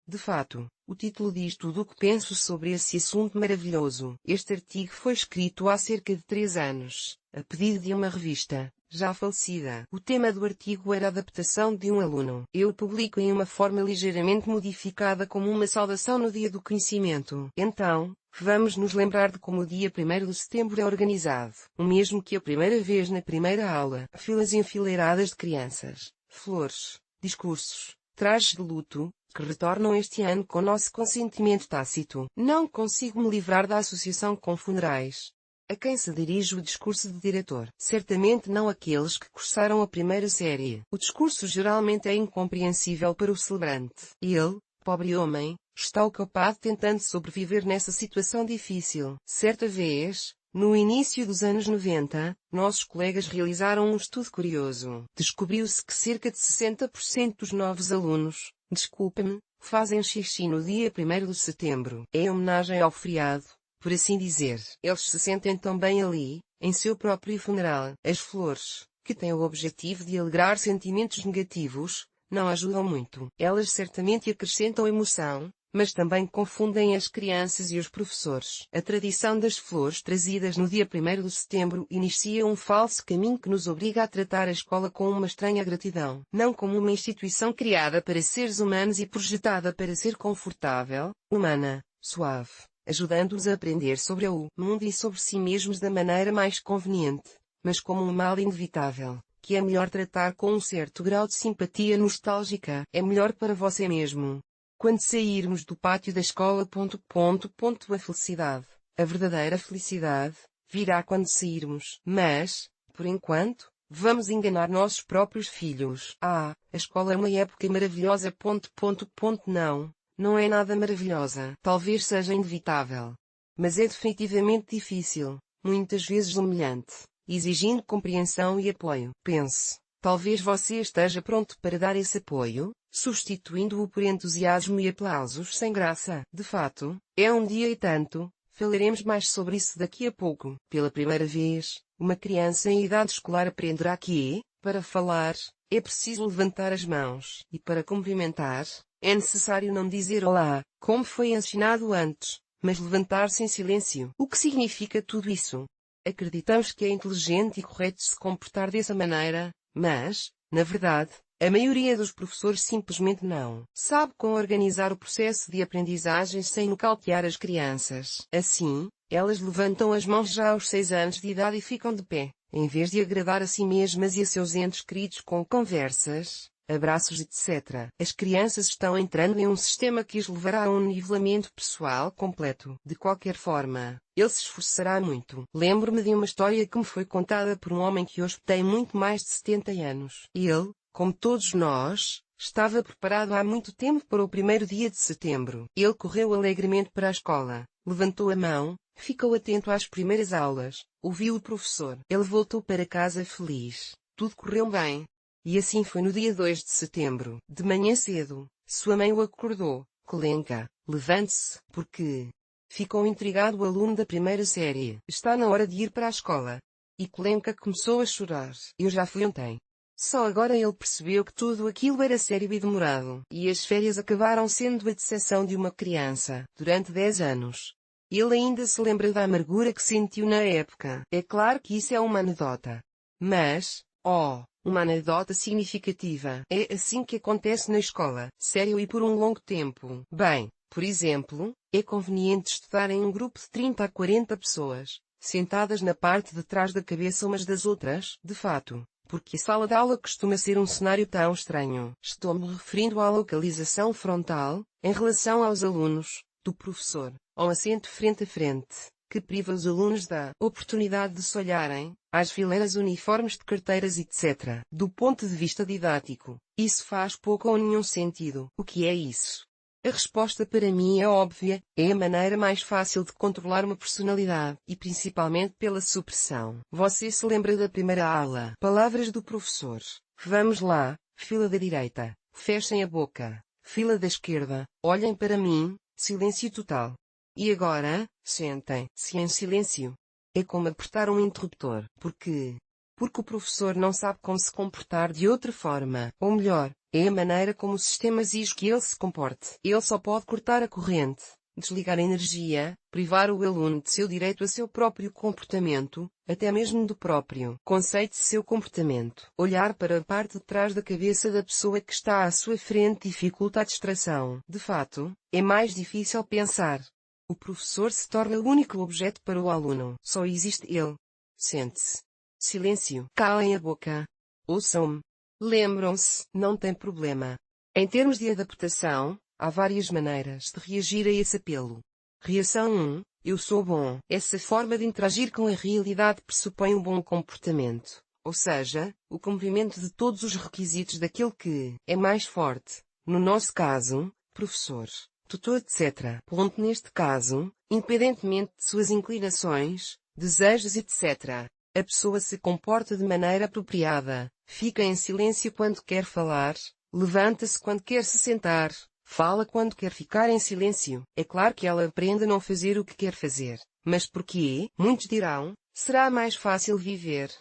De fato, o título diz tudo o que penso sobre esse assunto maravilhoso. Este artigo foi escrito há cerca de 3 anos, a pedido de uma revista, já falecida. O tema do artigo era a adaptação de um aluno. Eu publico em uma forma ligeiramente modificada como uma saudação no Dia do Conhecimento. Então, vamos nos lembrar de como o dia 1º de setembro é organizado. O mesmo que a primeira vez na primeira aula. Filas enfileiradas de crianças, flores, discursos, trajes de luto, que retornam este ano com nosso consentimento tácito. Não consigo me livrar da associação com funerais. A quem se dirige o discurso de diretor? Certamente não aqueles que cursaram a primeira série. O discurso geralmente é incompreensível para o celebrante. Ele, pobre homem, está ocupado tentando sobreviver nessa situação difícil. Certa vez, no início dos anos 90, nossos colegas realizaram um estudo curioso. Descobriu-se que cerca de 60% dos novos alunos, desculpe-me, fazem xixi no dia 1º de setembro. É homenagem ao feriado, por assim dizer. Eles se sentem tão bem ali, em seu próprio funeral. As flores, que têm o objetivo de alegrar sentimentos negativos, não ajudam muito. Elas certamente acrescentam emoção, mas também confundem as crianças e os professores. A tradição das flores trazidas no dia 1º de setembro inicia um falso caminho que nos obriga a tratar a escola com uma estranha gratidão. Não como uma instituição criada para seres humanos e projetada para ser confortável, humana, suave, ajudando-os a aprender sobre o mundo e sobre si mesmos da maneira mais conveniente, mas como um mal inevitável, que é melhor tratar com um certo grau de simpatia nostálgica. É melhor para você mesmo. Quando sairmos do pátio da escola... A felicidade, a verdadeira felicidade, virá quando sairmos. Mas, por enquanto, vamos enganar nossos próprios filhos. A escola é uma época maravilhosa... Não, não é nada maravilhosa. Talvez seja inevitável. Mas é definitivamente difícil, muitas vezes humilhante, exigindo compreensão e apoio. Pense, talvez você esteja pronto para dar esse apoio, substituindo-o por entusiasmo e aplausos sem graça. De fato, é um dia e tanto. Falaremos mais sobre isso daqui a pouco. Pela primeira vez, uma criança em idade escolar aprenderá que, para falar, é preciso levantar as mãos. E para cumprimentar, é necessário não dizer olá, como foi ensinado antes, mas levantar-se em silêncio. O que significa tudo isso? Acreditamos que é inteligente e correto se comportar dessa maneira, mas, na verdade, a maioria dos professores simplesmente não sabe como organizar o processo de aprendizagem sem nocautear as crianças. Assim, elas levantam as mãos já aos 6 anos de idade e ficam de pé, em vez de agradar a si mesmas e a seus entes queridos com conversas, abraços etc. As crianças estão entrando em um sistema que os levará a um nivelamento pessoal completo. De qualquer forma, ele se esforçará muito. Lembro-me de uma história que me foi contada por um homem que hoje tem muito mais de 70 anos. Ele, como todos nós, estava preparado há muito tempo para o primeiro dia de setembro. Ele correu alegremente para a escola, levantou a mão, ficou atento às primeiras aulas, ouviu o professor. Ele voltou para casa feliz. Tudo correu bem. E assim foi no dia 2 de setembro. De manhã cedo, sua mãe o acordou. Kolenka, levante-se, porque... Ficou intrigado o aluno da primeira série. Está na hora de ir para a escola. E Kolenka começou a chorar. Eu já fui ontem. Só agora ele percebeu que tudo aquilo era sério e demorado. E as férias acabaram sendo a decepção de uma criança, durante 10 anos. Ele ainda se lembra da amargura que sentiu na época. É claro que isso é uma anedota. Mas, uma anedota significativa. É assim que acontece na escola. Sério e por um longo tempo. Bem, por exemplo, é conveniente estudar em um grupo de 30 a 40 pessoas, sentadas na parte de trás da cabeça umas das outras. De fato, porque a sala de aula costuma ser um cenário tão estranho. Estou-me referindo à localização frontal, em relação aos alunos, do professor, ao assento frente a frente, que priva os alunos da oportunidade de se olharem, às fileiras uniformes de carteiras etc. Do ponto de vista didático, isso faz pouco ou nenhum sentido. O que é isso? A resposta para mim é óbvia, é a maneira mais fácil de controlar uma personalidade, e principalmente pela supressão. Você se lembra da primeira aula? Palavras do professor. Vamos lá, fila da direita, fechem a boca. Fila da esquerda, olhem para mim, silêncio total. E agora, sentem-se em silêncio. É como apertar um interruptor. Porque o professor não sabe como se comportar de outra forma. Ou melhor, É a maneira como o sistema exige que ele se comporte. Ele só pode cortar a corrente, desligar a energia, privar o aluno de seu direito a seu próprio comportamento, até mesmo do próprio conceito de seu comportamento. Olhar para a parte de trás da cabeça da pessoa que está à sua frente dificulta a distração. De fato, é mais difícil pensar. O professor se torna o único objeto para o aluno. Só existe ele. Sente-se. Silêncio. Calem a boca. Ouçam-me. Lembram-se, não tem problema. Em termos de adaptação, há várias maneiras de reagir a esse apelo. Reação 1. Eu sou bom. Essa forma de interagir com a realidade pressupõe um bom comportamento. Ou seja, o cumprimento de todos os requisitos daquele que é mais forte. No nosso caso, professor, tutor, etc. Neste caso, independentemente de suas inclinações, desejos, etc. A pessoa se comporta de maneira apropriada, fica em silêncio quando quer falar, levanta-se quando quer se sentar, fala quando quer ficar em silêncio. É claro que ela aprende a não fazer o que quer fazer. Mas porquê? Muitos dirão, será mais fácil viver.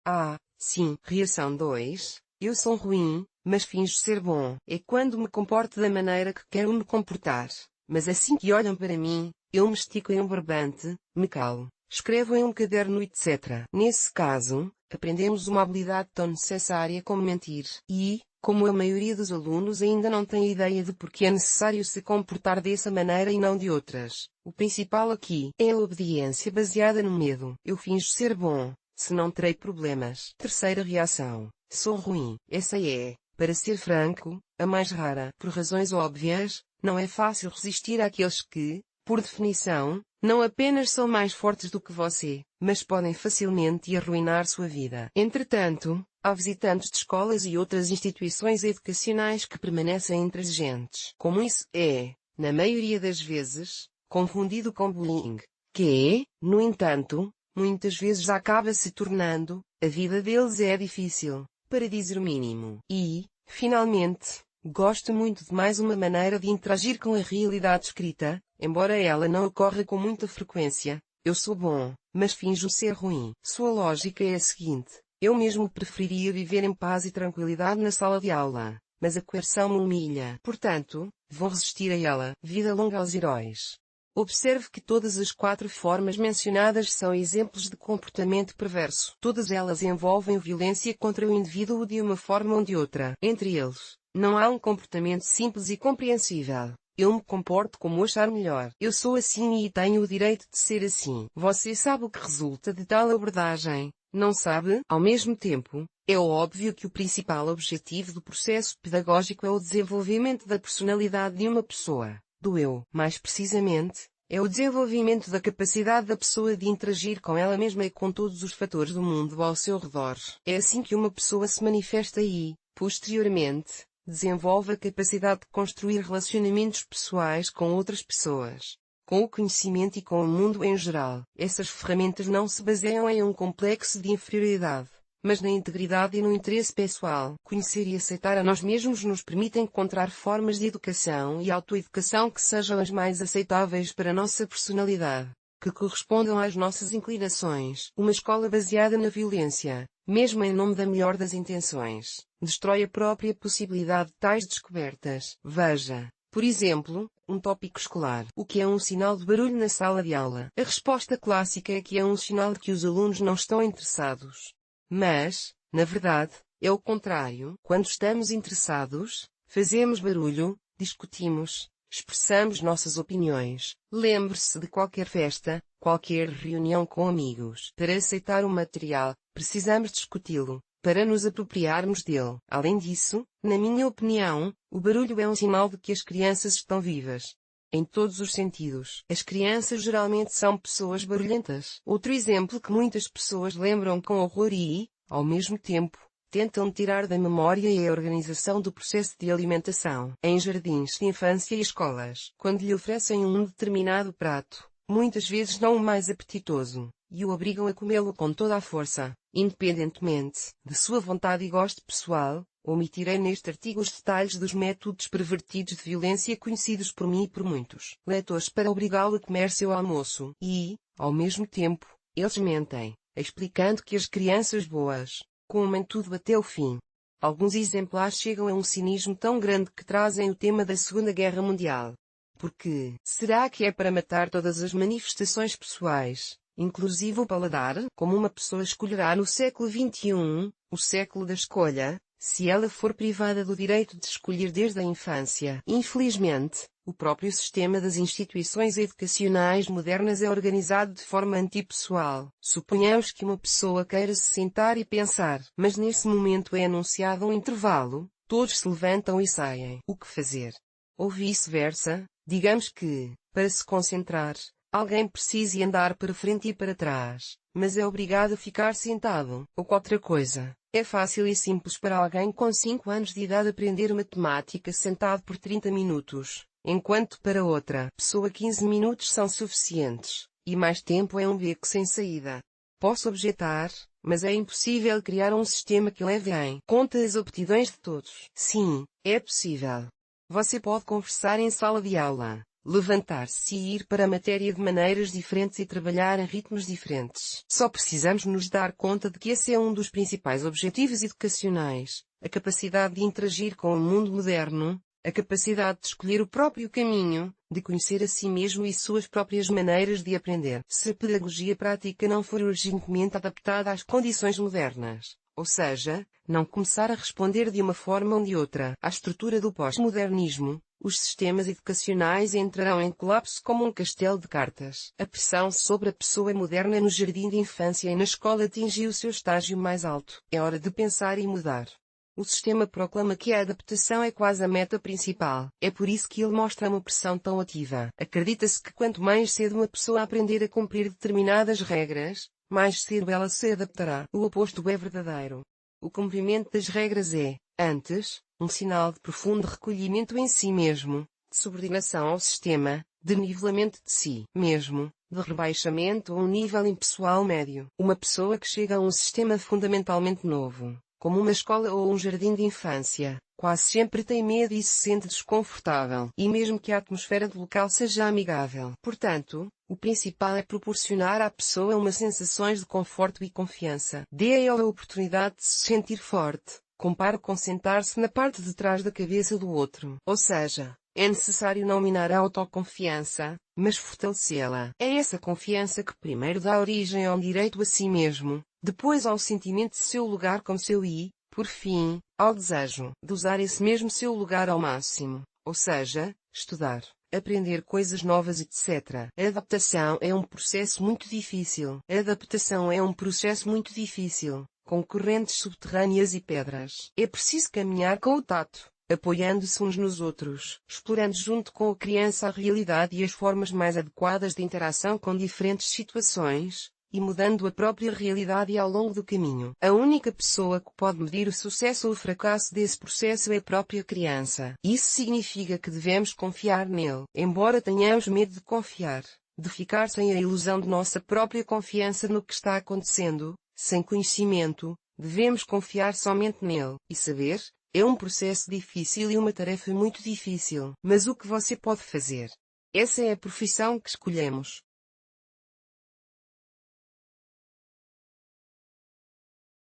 Ah, sim. Reação 2. Eu sou ruim, mas finjo ser bom. É quando me comporto da maneira que quero me comportar. Mas assim que olham para mim, eu me estico em um barbante, me calo. Escrevo em um caderno, etc. Nesse caso, aprendemos uma habilidade tão necessária como mentir. E, como a maioria dos alunos ainda não tem ideia de por que é necessário se comportar dessa maneira e não de outras, o principal aqui é a obediência baseada no medo. Eu finjo ser bom, senão terei problemas. Terceira reação. Sou ruim. Essa é, para ser franco, a mais rara. Por razões óbvias, não é fácil resistir àqueles que, por definição, não apenas são mais fortes do que você, mas podem facilmente arruinar sua vida. Entretanto, há visitantes de escolas e outras instituições educacionais que permanecem intransigentes. Como isso é, na maioria das vezes, confundido com bullying, que, no entanto, muitas vezes acaba se tornando, a vida deles é difícil, para dizer o mínimo. E, finalmente, gosto muito de mais uma maneira de interagir com a realidade escrita, embora ela não ocorra com muita frequência. Eu sou bom, mas finjo ser ruim. Sua lógica é a seguinte: eu mesmo preferiria viver em paz e tranquilidade na sala de aula, mas a coerção me humilha. Portanto, vou resistir a ela. Vida longa aos heróis. Observe que todas as 4 formas mencionadas são exemplos de comportamento perverso. Todas elas envolvem violência contra o indivíduo de uma forma ou de outra. Entre eles, não há um comportamento simples e compreensível. Eu me comporto como achar melhor. Eu sou assim e tenho o direito de ser assim. Você sabe o que resulta de tal abordagem? Não sabe? Ao mesmo tempo, é óbvio que o principal objetivo do processo pedagógico é o desenvolvimento da personalidade de uma pessoa, do eu. Mais precisamente, é o desenvolvimento da capacidade da pessoa de interagir com ela mesma e com todos os fatores do mundo ao seu redor. É assim que uma pessoa se manifesta e, posteriormente, desenvolve a capacidade de construir relacionamentos pessoais com outras pessoas, com o conhecimento e com o mundo em geral. Essas ferramentas não se baseiam em um complexo de inferioridade, mas na integridade e no interesse pessoal. Conhecer e aceitar a nós mesmos nos permite encontrar formas de educação e autoeducação que sejam as mais aceitáveis para a nossa personalidade, que correspondam às nossas inclinações. Uma escola baseada na violência, mesmo em nome da melhor das intenções, destrói a própria possibilidade de tais descobertas. Veja, por exemplo, um tópico escolar. O que é um sinal de barulho na sala de aula? A resposta clássica é que é um sinal de que os alunos não estão interessados. Mas, na verdade, é o contrário. Quando estamos interessados, fazemos barulho, discutimos, expressamos nossas opiniões. Lembre-se de qualquer festa, qualquer reunião com amigos. Para aceitar o material, precisamos discuti-lo, para nos apropriarmos dele. Além disso, na minha opinião, o barulho é um sinal de que as crianças estão vivas. Em todos os sentidos. As crianças geralmente são pessoas barulhentas. Outro exemplo que muitas pessoas lembram com horror e, ao mesmo tempo, tentam tirar da memória é a organização do processo de alimentação. Em jardins de infância e escolas, quando lhe oferecem um determinado prato, muitas vezes não o mais apetitoso, e o obrigam a comê-lo com toda a força, independentemente de sua vontade e gosto pessoal. Omitirei neste artigo os detalhes dos métodos pervertidos de violência conhecidos por mim e por muitos leitores para obrigá-lo a comer seu almoço. E, ao mesmo tempo, eles mentem, explicando que as crianças boas comem tudo até o fim. Alguns exemplares chegam a um cinismo tão grande que trazem o tema da Segunda Guerra Mundial. Porque, será que é para matar todas as manifestações pessoais, inclusive o paladar, como uma pessoa escolherá no século XXI, o século da escolha, se ela for privada do direito de escolher desde a infância? Infelizmente, o próprio sistema das instituições educacionais modernas é organizado de forma antipessoal. Suponhamos que uma pessoa queira se sentar e pensar, mas nesse momento é anunciado um intervalo, todos se levantam e saem. O que fazer? Ou vice-versa, digamos que, para se concentrar, alguém precise andar para frente e para trás, mas é obrigado a ficar sentado, ou outra coisa. É fácil e simples para alguém com 5 anos de idade aprender matemática sentado por 30 minutos, enquanto para outra pessoa 15 minutos são suficientes, e mais tempo é um beco sem saída. Posso objetar, mas é impossível criar um sistema que leve em conta as aptidões de todos. Sim, é possível. Você pode conversar em sala de aula, levantar-se e ir para a matéria de maneiras diferentes e trabalhar a ritmos diferentes. Só precisamos nos dar conta de que esse é um dos principais objetivos educacionais, a capacidade de interagir com o mundo moderno, a capacidade de escolher o próprio caminho, de conhecer a si mesmo e suas próprias maneiras de aprender. Se a pedagogia prática não for urgentemente adaptada às condições modernas, ou seja, não começar a responder de uma forma ou de outra à estrutura do pós-modernismo, os sistemas educacionais entrarão em colapso como um castelo de cartas. A pressão sobre a pessoa moderna no jardim de infância e na escola atingiu o seu estágio mais alto. É hora de pensar e mudar. O sistema proclama que a adaptação é quase a meta principal. É por isso que ele mostra uma pressão tão ativa. Acredita-se que quanto mais cedo uma pessoa aprender a cumprir determinadas regras, mais cedo ela se adaptará. O oposto é verdadeiro. O cumprimento das regras é, antes, um sinal de profundo recolhimento em si mesmo, de subordinação ao sistema, de nivelamento de si mesmo, de rebaixamento a um nível impessoal médio. Uma pessoa que chega a um sistema fundamentalmente novo, como uma escola ou um jardim de infância, quase sempre tem medo e se sente desconfortável, e mesmo que a atmosfera do local seja amigável. Portanto, o principal é proporcionar à pessoa uma sensação de conforto e confiança. Dê a ela a oportunidade de se sentir forte. Compare com sentar-se na parte de trás da cabeça do outro. Ou seja, é necessário não minar a autoconfiança, mas fortalecê-la. É essa confiança que primeiro dá origem ao direito a si mesmo, depois ao sentimento de seu lugar como seu e, por fim, ao desejo de usar esse mesmo seu lugar ao máximo. Ou seja, estudar, aprender coisas novas, etc. A adaptação é um processo muito difícil. A adaptação é um processo muito difícil, com correntes subterrâneas e pedras. É preciso caminhar com o tato, apoiando-se uns nos outros, explorando junto com a criança a realidade e as formas mais adequadas de interação com diferentes situações, e mudando a própria realidade ao longo do caminho. A única pessoa que pode medir o sucesso ou o fracasso desse processo é a própria criança. Isso significa que devemos confiar nele. Embora tenhamos medo de confiar, de ficar sem a ilusão de nossa própria confiança no que está acontecendo, sem conhecimento, devemos confiar somente nele. E saber, é um processo difícil e uma tarefa muito difícil. Mas o que você pode fazer? Essa é a profissão que escolhemos.